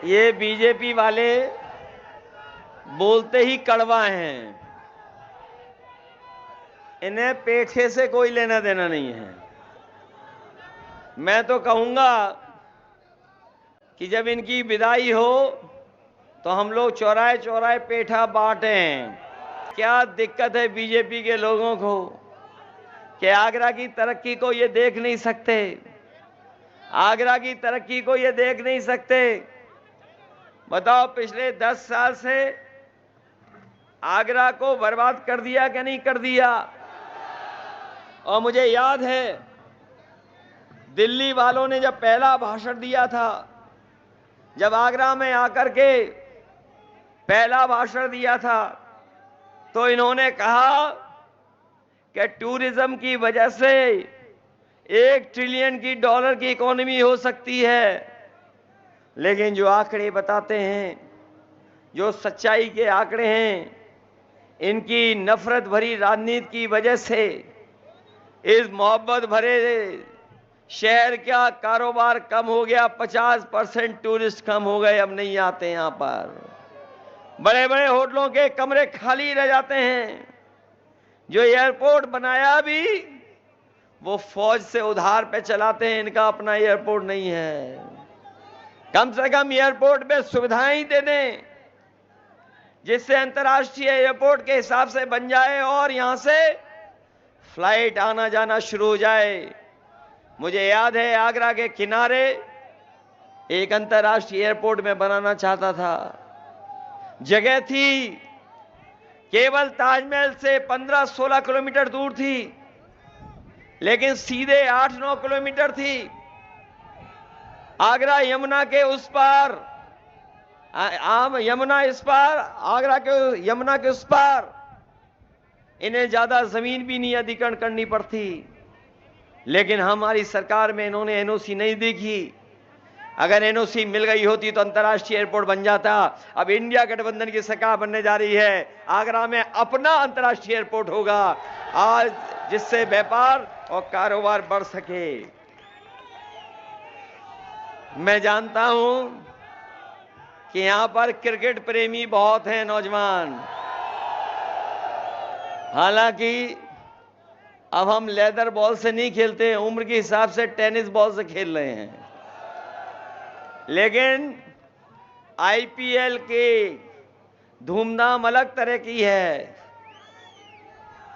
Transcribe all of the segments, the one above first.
ये बीजेपी वाले बोलते ही कड़वा हैं, इन्हें पेठे से कोई लेना देना नहीं है। मैं तो कहूंगा कि जब इनकी विदाई हो तो हम लोग चौराहे चौराहे पेठा बांटें। क्या दिक्कत है बीजेपी के लोगों को कि आगरा की तरक्की को ये देख नहीं सकते? आगरा की तरक्की को ये देख नहीं सकते? बताओ, पिछले 10 साल से आगरा को बर्बाद कर दिया कि नहीं कर दिया? और मुझे याद है दिल्ली वालों ने जब पहला भाषण दिया था, जब आगरा में आकर के पहला भाषण दिया था, तो इन्होंने कहा कि टूरिज्म की वजह से $1 ट्रिलियन की इकोनॉमी हो सकती है। लेकिन जो आंकड़े बताते हैं, जो सच्चाई के आंकड़े हैं, इनकी नफरत भरी राजनीति की वजह से इस मोहब्बत भरे शहर का कारोबार कम हो गया। 50% टूरिस्ट कम हो गए, अब नहीं आते यहां पर। बड़े बड़े होटलों के कमरे खाली रह जाते हैं। जो एयरपोर्ट बनाया भी वो फौज से उधार पे चलाते हैं, इनका अपना एयरपोर्ट नहीं है। कम से कम एयरपोर्ट में सुविधाएं ही दे दें जिससे अंतर्राष्ट्रीय एयरपोर्ट के हिसाब से बन जाए और यहां से फ्लाइट आना जाना शुरू हो जाए। मुझे याद है आगरा के किनारे एक अंतर्राष्ट्रीय एयरपोर्ट में बनाना चाहता था, जगह थी केवल ताजमहल से 15-16 किलोमीटर दूर थी, लेकिन सीधे 8-9 किलोमीटर थी। आगरा यमुना के उस पार, यमुना इस पार, आगरा के यमुना के उस पार। इन्हें ज्यादा जमीन भी नहीं अधिग्रहण करनी पड़ती, लेकिन हमारी सरकार में इन्होंने एनओसी नहीं देखी। अगर एनओसी मिल गई होती तो अंतर्राष्ट्रीय एयरपोर्ट बन जाता। अब इंडिया गठबंधन की सरकार बनने जा रही है, आगरा में अपना अंतर्राष्ट्रीय एयरपोर्ट होगा आज, जिससे व्यापार और कारोबार बढ़ सके। मैं जानता हूं कि यहां पर क्रिकेट प्रेमी बहुत हैं नौजवान। हालांकि अब हम लेदर बॉल से नहीं खेलते हैं, उम्र के हिसाब से टेनिस बॉल से खेल रहे हैं। लेकिन आईपीएल की धूमधाम अलग तरह की है।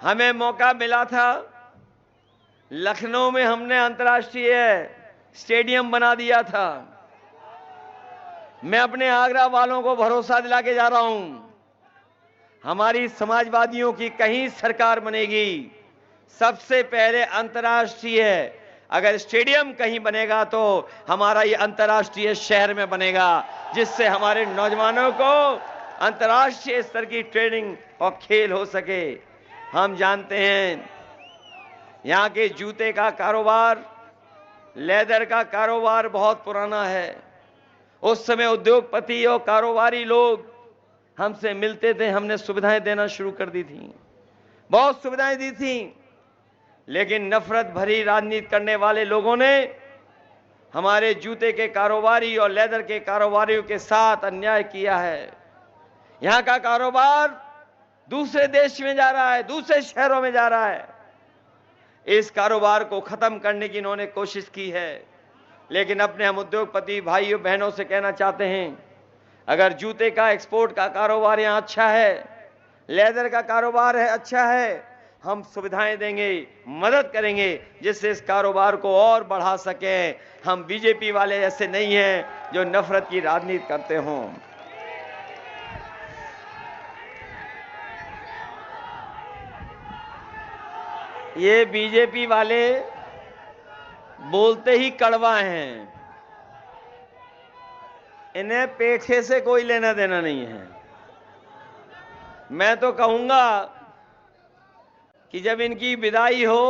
हमें मौका मिला था, लखनऊ में हमने अंतर्राष्ट्रीय स्टेडियम बना दिया था। मैं अपने आगरा वालों को भरोसा दिला के जा रहा हूं, हमारी समाजवादियों की कहीं सरकार बनेगी, सबसे पहले अंतर्राष्ट्रीय, अगर स्टेडियम कहीं बनेगा तो हमारा ये अंतर्राष्ट्रीय शहर में बनेगा, जिससे हमारे नौजवानों को अंतर्राष्ट्रीय स्तर की ट्रेनिंग और खेल हो सके। हम जानते हैं यहां के जूते का कारोबार, लेदर का कारोबार बहुत पुराना है। उस समय उद्योगपति और कारोबारी लोग हमसे मिलते थे, हमने सुविधाएं देना शुरू कर दी थी, बहुत सुविधाएं दी थी। लेकिन नफरत भरी राजनीति करने वाले लोगों ने हमारे जूते के कारोबारी और लेदर के कारोबारियों के साथ अन्याय किया है। यहां का कारोबार दूसरे देश में जा रहा है, दूसरे शहरों में जा रहा है। इस कारोबार को खत्म करने की इन्होंने कोशिश की है। लेकिन अपने हम उद्योगपति भाइयों बहनों से कहना चाहते हैं, अगर जूते का एक्सपोर्ट का कारोबार यहां अच्छा है, लेदर का कारोबार है अच्छा है, हम सुविधाएं देंगे, मदद करेंगे, जिससे इस कारोबार को और बढ़ा सकें। हम बीजेपी वाले ऐसे नहीं हैं जो नफरत की राजनीति करते हों। ये बीजेपी वाले बोलते ही कड़वा हैं, इन्हें पेठे से कोई लेना देना नहीं है। मैं तो कहूंगा कि जब इनकी विदाई हो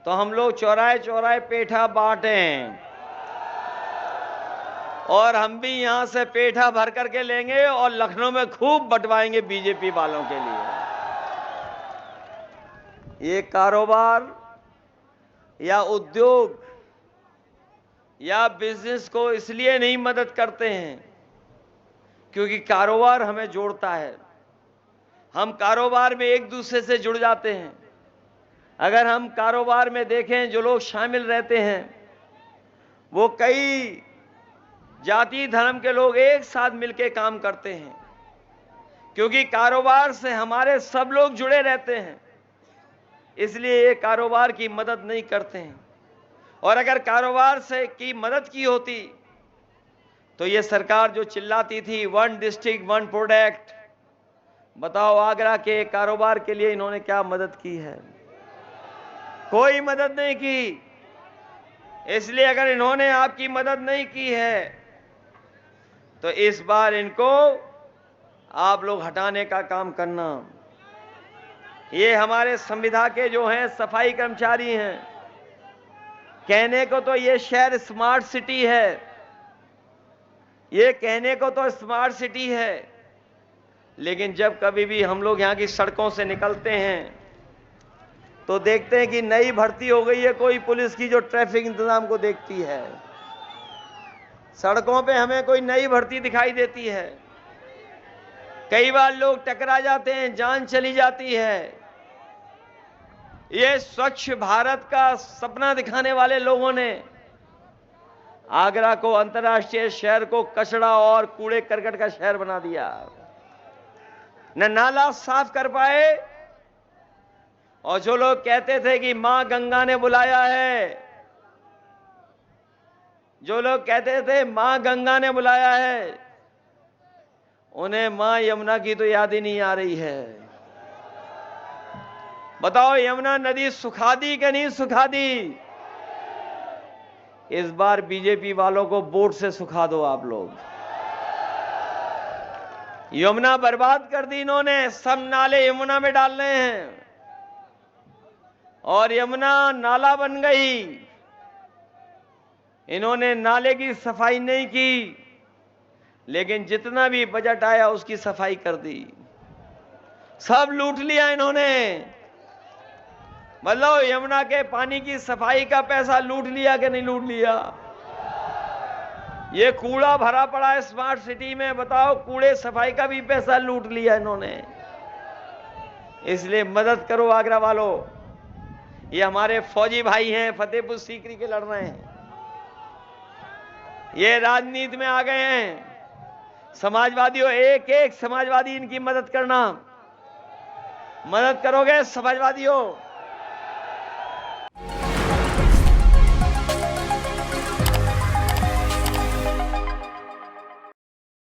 तो हम लोग चौराहे चौराहे पेठा बांटें, और हम भी यहां से पेठा भर करके लेंगे और लखनऊ में खूब बंटवाएंगे बीजेपी वालों के लिए। ये कारोबार या उद्योग या बिजनेस को इसलिए नहीं मदद करते हैं क्योंकि कारोबार हमें जोड़ता है। हम कारोबार में एक दूसरे से जुड़ जाते हैं। अगर हम कारोबार में देखें, जो लोग शामिल रहते हैं वो कई जाति धर्म के लोग एक साथ मिलकर काम करते हैं, क्योंकि कारोबार से हमारे सब लोग जुड़े रहते हैं, इसलिए ये कारोबार की मदद नहीं करते हैं। और अगर कारोबार से की मदद की होती तो ये सरकार जो चिल्लाती थी 1 डिस्ट्रिक्ट 1 प्रोडक्ट, बताओ आगरा के कारोबार के लिए इन्होंने क्या मदद की है? कोई मदद नहीं की। इसलिए अगर इन्होंने आपकी मदद नहीं की है तो इस बार इनको आप लोग हटाने का काम करना। ये हमारे संविदा के जो हैं सफाई कर्मचारी हैं, कहने को तो ये शहर स्मार्ट सिटी है, ये कहने को तो स्मार्ट सिटी है, लेकिन जब कभी भी हम लोग यहाँ की सड़कों से निकलते हैं तो देखते हैं कि नई भर्ती हो गई है कोई पुलिस की जो ट्रैफिक इंतजाम को देखती है। सड़कों पे हमें कोई नई भर्ती दिखाई देती है। कई बार लोग टकरा जाते हैं, जान चली जाती है। ये स्वच्छ भारत का सपना दिखाने वाले लोगों ने आगरा को अंतर्राष्ट्रीय शहर को कचरा और कूड़े करकट का शहर बना दिया। न नाला साफ कर पाए, और जो लोग कहते थे कि मां गंगा ने बुलाया है, जो लोग कहते थे मां गंगा ने बुलाया है, उन्हें मां यमुना की तो याद ही नहीं आ रही है। बताओ यमुना नदी सुखा दी कि नहीं सुखा दी? इस बार बीजेपी वालों को वोट से सुखा दो आप लोग। यमुना बर्बाद कर दी इन्होंने, सब नाले यमुना में डाल रहे हैं और यमुना नाला बन गई। इन्होंने नाले की सफाई नहीं की, लेकिन जितना भी बजट आया उसकी सफाई कर दी। सब लूट लिया इन्होंने। मतलब यमुना के पानी की सफाई का पैसा लूट लिया कि नहीं लूट लिया? ये कूड़ा भरा पड़ा है स्मार्ट सिटी में, बताओ कूड़े सफाई का भी पैसा लूट लिया इन्होंने। इसलिए मदद करो आगरा वालों। ये हमारे फौजी भाई हैं, फतेहपुर सीकरी के लड़ रहे हैं, ये राजनीति में आ गए हैं। समाजवादियों, एक एक समाजवादी इनकी मदद करना। मदद करोगे समाजवादियों?